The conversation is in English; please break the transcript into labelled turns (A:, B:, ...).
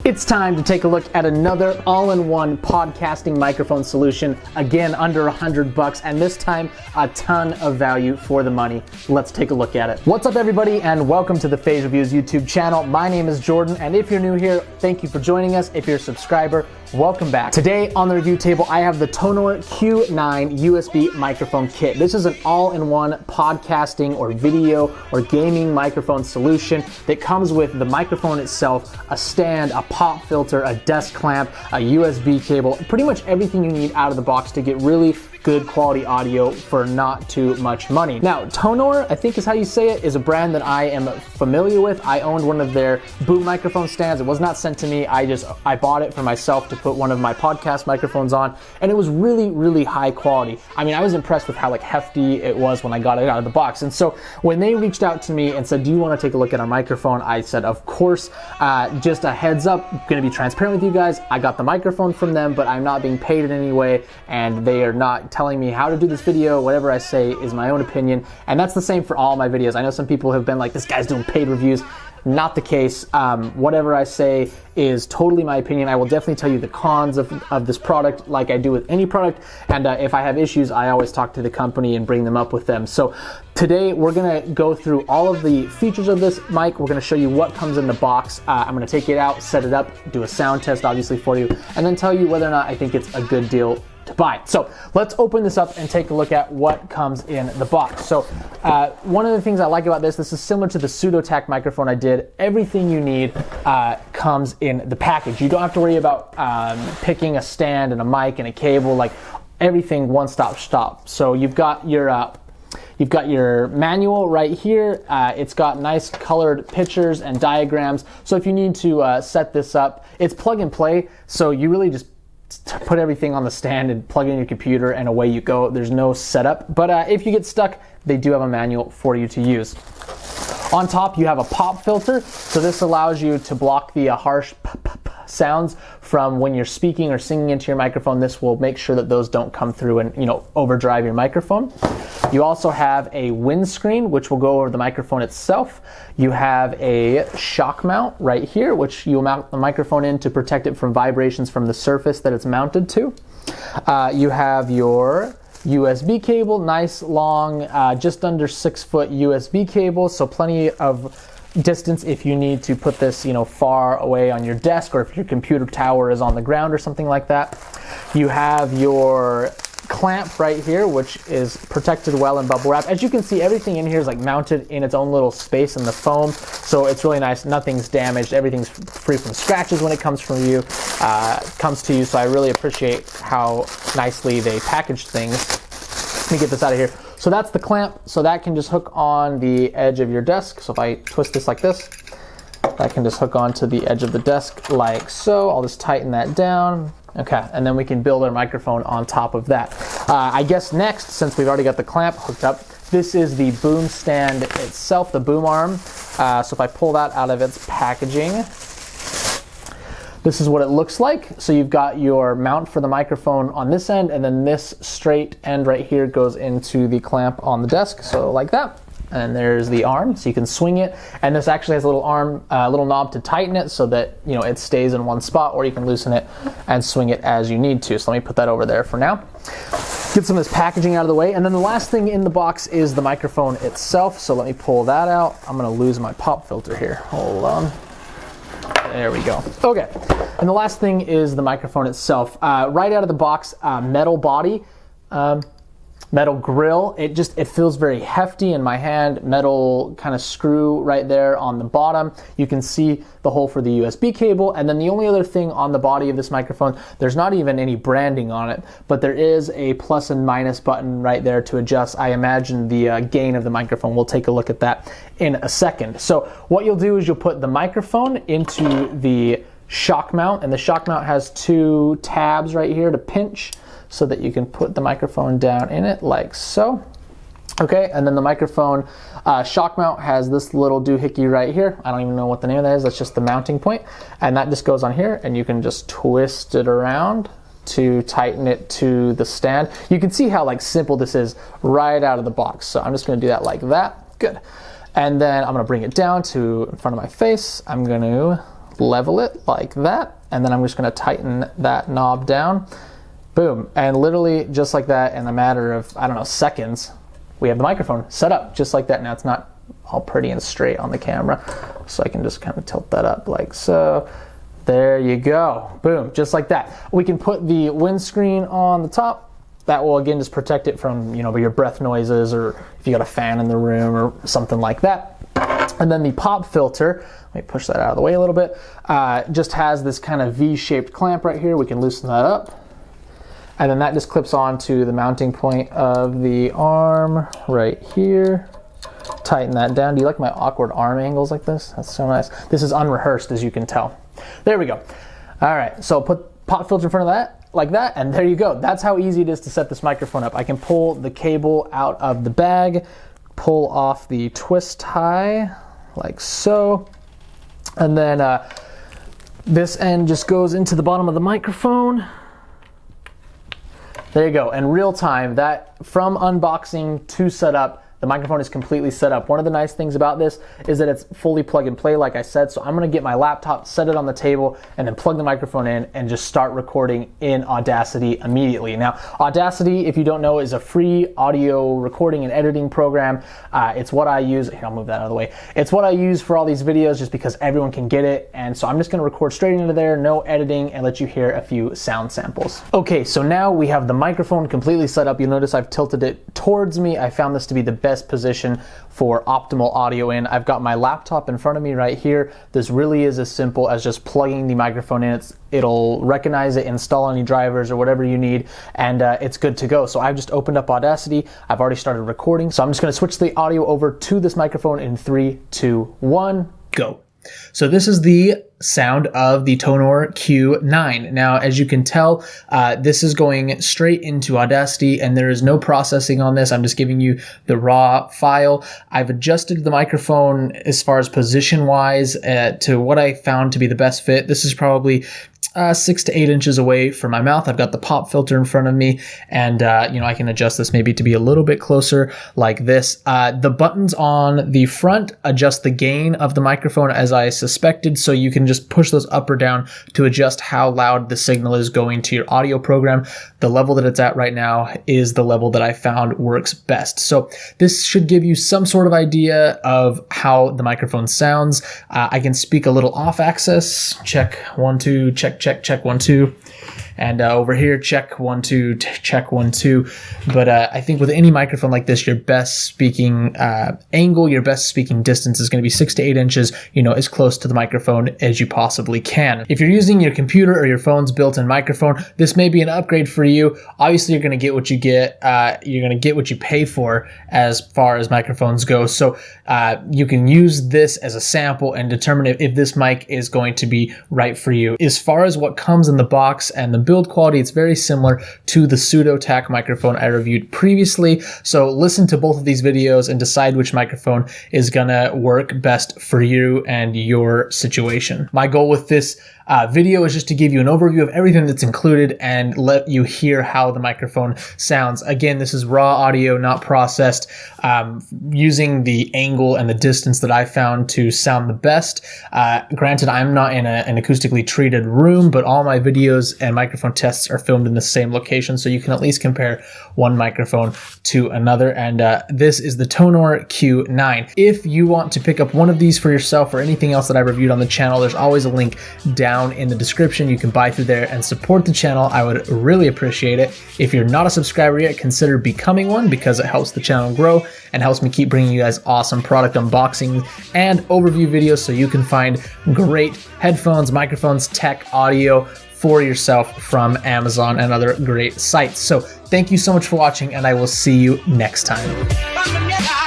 A: It's time to take a look at another all-in-one podcasting microphone solution. Again, under $100, and this time a ton of value for the money. Let's take a look at it. What's up, everybody, and welcome to the Phase Reviews YouTube channel. My name is Jordan, and if you're new here, thank you for joining us. If you're a subscriber, welcome back. Today on the review table, I have the Tonor Q9 USB microphone kit. This is an all-in-one podcasting or video or gaming microphone solution that comes with the microphone itself, a stand, a pop filter, a desk clamp, a USB cable, pretty much everything you need out of the box to get really good quality audio for not too much money. Now, Tonor, I think is how you say it, is a brand that I am familiar with. I owned one of their boom microphone stands. It was not sent to me. I bought it for myself to put one of my podcast microphones on, and it was really, really high quality. I mean, I was impressed with how hefty it was when I got it out of the box. And so when they reached out to me and said, do you want to take a look at our microphone? I said, of course. Just a heads up, I'm going to be transparent with you guys. I got the microphone from them, but I'm not being paid in any way, and they are not telling me how to do this video. Whatever I say is my own opinion, and that's the same for all my videos. I know some people have been like, this guy's doing paid reviews. Not the case. Whatever I say is totally my opinion. I will definitely tell you the cons of this product like I do with any product, and if I have issues, I always talk to the company and bring them up with them. So today we're gonna go through all of the features of this mic. We're gonna show you what comes in the box. I'm gonna take it out, set it up, do a sound test obviously for you, and then tell you whether or not I think it's a good deal to buy. So let's open this up and take a look at what comes in the box. So one of the things I like about this is similar to the pseudo-tac microphone I did. Everything you need comes in the package. You don't have to worry about picking a stand and a mic and a cable, like everything one-stop shop. So you've got your manual right here. It's got nice colored pictures and diagrams. So if you need to set this up, it's plug and play. So you really just put everything on the stand and plug it in your computer and away you go. There's no setup, but if you get stuck, they do have a manual for you to use. On top, you have a pop filter, so this allows you to block the harsh sounds from when you're speaking or singing into your microphone. This will make sure that those don't come through and overdrive your microphone. You also have a windscreen, which will go over the microphone itself. You have a shock mount right here, which you'll mount the microphone in to protect it from vibrations from the surface that it's mounted to. You have your USB cable, nice long, just under 6 foot USB cable, so plenty of distance if you need to put this far away on your desk, or if your computer tower is on the ground or something like that. You have your clamp right here, which is protected well in bubble wrap. As you can see, everything in here is mounted in its own little space in the foam, so it's really nice. Nothing's damaged. Everything's free from scratches when it comes to you. So I really appreciate how nicely they package things. Let me get this out of here. So that's the clamp, so that can just hook on the edge of your desk. So if I twist this like this, that can just hook onto the edge of the desk like so. I'll just tighten that down. Okay, and then we can build our microphone on top of that. I guess next, since we've already got the clamp hooked up, this is the boom stand itself, the boom arm. So if I pull that out of its packaging, this is what it looks like. So you've got your mount for the microphone on this end, and then this straight end right here goes into the clamp on the desk, so like that. And there's the arm, so you can swing it. And this actually has a little arm, little knob to tighten it so that it stays in one spot, or you can loosen it and swing it as you need to. So let me put that over there for now. Get some of this packaging out of the way, and then the last thing in the box is the microphone itself. So let me pull that out. I'm gonna lose my pop filter here. Hold on. There we go. Okay, and the last thing is the microphone itself. Right out of the box, metal body. Metal grill. It feels very hefty in my hand. Metal kind of screw right there on the bottom. You can see the hole for the USB cable, and then the only other thing on the body of this microphone, there's not even any branding on it, but there is a plus and minus button right there to adjust, I imagine, the gain of the microphone. We'll take a look at that in a second. So what you'll do is you'll put the microphone into the shock mount, and the shock mount has 2 tabs right here to pinch, so that you can put the microphone down in it like so. Okay, and then the microphone shock mount has this little doohickey right here. I don't even know what the name of that is. That's just the mounting point. And that just goes on here, and you can just twist it around to tighten it to the stand. You can see how simple this is right out of the box. So I'm just gonna do that like that. Good. And then I'm gonna bring it down to in front of my face. I'm gonna level it like that, and then I'm just gonna tighten that knob down. Boom, and literally just like that, in a matter of, I don't know, seconds, we have the microphone set up just like that. Now it's not all pretty and straight on the camera, so I can just kind of tilt that up like so. There you go, boom, just like that. We can put the windscreen on the top. That will again just protect it from, you know, your breath noises, or if you got a fan in the room or something like that. And then the pop filter, let me push that out of the way a little bit, just has this kind of V-shaped clamp right here. We can loosen that up. And then that just clips onto the mounting point of the arm right here. Tighten that down. Do you like my awkward arm angles like this? That's so nice. This is unrehearsed, as you can tell. There we go. All right, so put pop filter in front of that, like that, and there you go. That's how easy it is to set this microphone up. I can pull the cable out of the bag, pull off the twist tie, like so, and then this end just goes into the bottom of the microphone. There you go, in real time, that from unboxing to setup, the microphone is completely set up. One of the nice things about this is that it's fully plug and play, like I said, so I'm gonna get my laptop, set it on the table, and then plug the microphone in and just start recording in Audacity immediately. Now, Audacity, if you don't know, is a free audio recording and editing program. It's what I use, here, I'll move that out of the way. It's what I use for all these videos just because everyone can get it, and so I'm just gonna record straight into there, no editing, and let you hear a few sound samples. Okay, so now we have the microphone completely set up. You'll notice I've tilted it towards me. I found this to be the best position for optimal audio in. I've got my laptop in front of me right here. This really is as simple as just plugging the microphone in. It'll recognize it, install any drivers or whatever you need, and it's good to go. So I've just opened up Audacity. I've already started recording. So I'm just gonna switch the audio over to this microphone in 3, 2, 1, go. So this is the sound of the Tonor Q9. Now, as you can tell, this is going straight into Audacity, and there is no processing on this. I'm just giving you the raw file. I've adjusted the microphone as far as position-wise to what I found to be the best fit. This is probably 6 to 8 inches away from my mouth. I've got the pop filter in front of me, and you know, I can adjust this maybe to be a little bit closer like this. The buttons on the front adjust the gain of the microphone as I suspected, so you can just push those up or down to adjust how loud the signal is going to your audio program. The level that it's at right now is the level that I found works best. So this should give you some sort of idea of how the microphone sounds. I can speak a little off axis. Check 1 2, check 1 2, and over here check 1 2, check 1 2. But I think with any microphone like this, your best speaking angle, your best speaking distance is going to be 6 to 8 inches, you know, as close to the microphone as you possibly can. If you're using your computer or your phone's built-in microphone, this may be an upgrade for you. Obviously, you're going to get what you get. You're going to get what you pay for as far as microphones go. So you can use this as a sample and determine if this mic is going to be right for you. As far as what comes in the box and the build quality, it's very similar to the Pseudo-Tac microphone I reviewed previously. So listen to both of these videos and decide which microphone is gonna work best for you and your situation. My goal with this video is just to give you an overview of everything that's included and let you hear how the microphone sounds. Again, this is raw audio, not processed, using the angle and the distance that I found to sound the best. Granted, I'm not in an acoustically treated room, but all my videos and microphone tests are filmed in the same location, so you can at least compare one microphone to another. And this is the Tonor Q9. If you want to pick up one of these for yourself or anything else that I reviewed on the channel, there's always a link down in the description. You can buy through there and support the channel. I would really appreciate it. If you're not a subscriber yet, consider becoming one, because it helps the channel grow and helps me keep bringing you guys awesome product unboxing and overview videos so you can find great headphones, microphones, tech, audio for yourself from Amazon and other great sites. So thank you so much for watching, and I will see you next time.